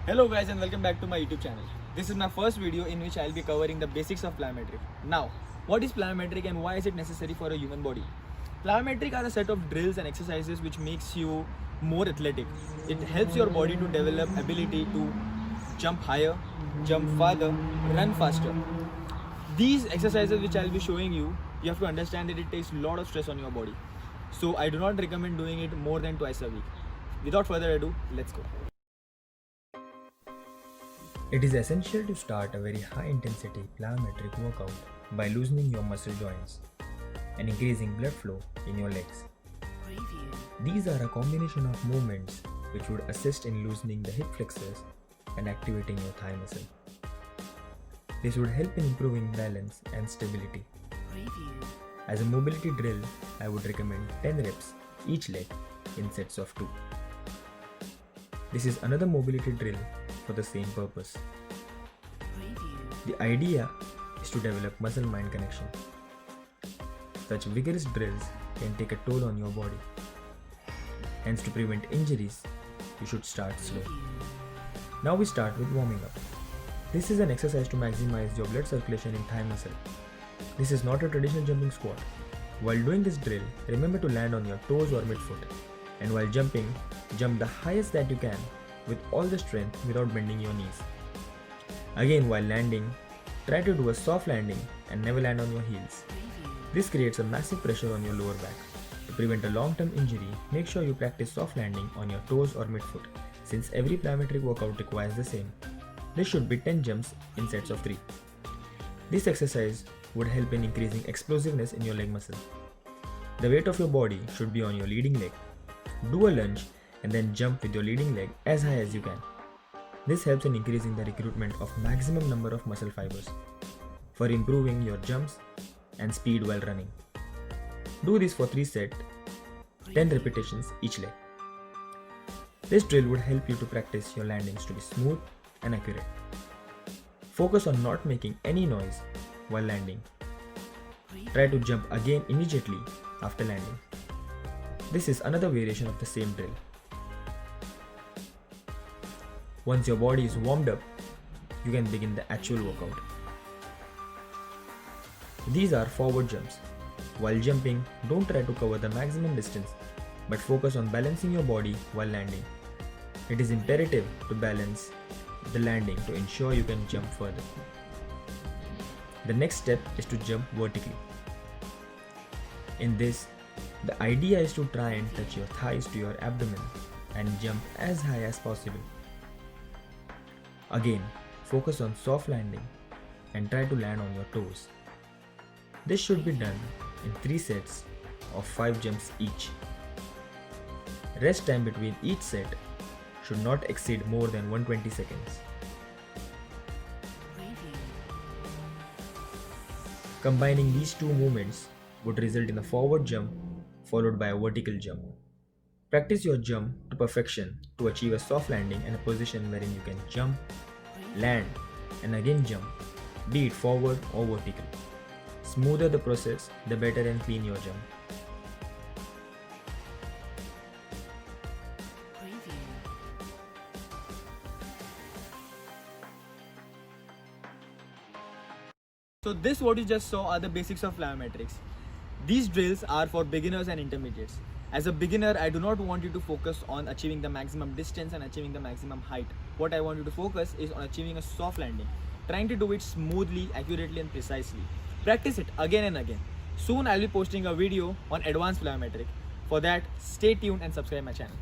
Hello guys and welcome back to my YouTube channel. This is my first video in which I'll be covering the basics of plyometric. Now, what is plyometric and why is it necessary for a human body? Plyometric are a set of drills and exercises which makes you more athletic. It helps your body to develop ability to jump higher, jump farther, run faster. These exercises which I'll be showing you have to understand that it takes a lot of stress on your body. So I do not recommend doing it more than twice a week. Without further ado, let's go. It is essential to start a very high intensity plyometric workout by loosening your muscle joints and increasing blood flow in your legs. These are a combination of movements which would assist in loosening the hip flexors and activating your thigh muscle. This would help in improving balance and stability. As a mobility drill, I would recommend 10 reps each leg in sets of 2. This is another mobility drill for the same purpose. The idea is to develop muscle-mind connection. Such vigorous drills can take a toll on your body. Hence, to prevent injuries, you should start slow. Now we start with warming up. This is an exercise to maximize your blood circulation in thigh muscle. This is not a traditional jumping squat. While doing this drill, remember to land on your toes or midfoot. And while jumping, jump the highest that you can with all the strength without bending your knees. Again, while landing, try to do a soft landing and never land on your heels. This creates a massive pressure on your lower back. To prevent a long-term injury, make sure you practice soft landing on your toes or midfoot, since every plyometric workout requires the same. This should be 10 jumps in sets of 3. This exercise would help in increasing explosiveness in your leg muscle. The weight of your body should be on your leading leg. Do a lunge and then jump with your leading leg as high as you can. This helps in increasing the recruitment of maximum number of muscle fibers for improving your jumps and speed while running. Do this for 3 sets, 10 repetitions each leg. This drill would help you to practice your landings to be smooth and accurate. Focus on not making any noise while landing. Try to jump again immediately after landing. This is another variation of the same drill. Once your body is warmed up, you can begin the actual workout. These are forward jumps. While jumping, don't try to cover the maximum distance, but focus on balancing your body while landing. It is imperative to balance the landing to ensure you can jump further. The next step is to jump vertically. In this, the idea is to try and touch your thighs to your abdomen and jump as high as possible. Again, focus on soft landing and try to land on your toes. This should be done in 3 sets of 5 jumps each. Rest time between each set should not exceed more than 120 seconds. Combining these two movements would result in a forward jump followed by a vertical jump. Practice your jump to perfection to achieve a soft landing and a position wherein you can jump, land, and again jump, be it forward or vertical. Smoother the process, the better and clean your jump. So this what you just saw are the basics of plyometrics. These drills are for beginners and intermediates. As a beginner, I do not want you to focus on achieving the maximum distance and achieving the maximum height. What I want you to focus is on achieving a soft landing, trying to do it smoothly, accurately and precisely. Practice it again and again. Soon I'll be posting a video on advanced plyometric. For that, stay tuned and subscribe my channel.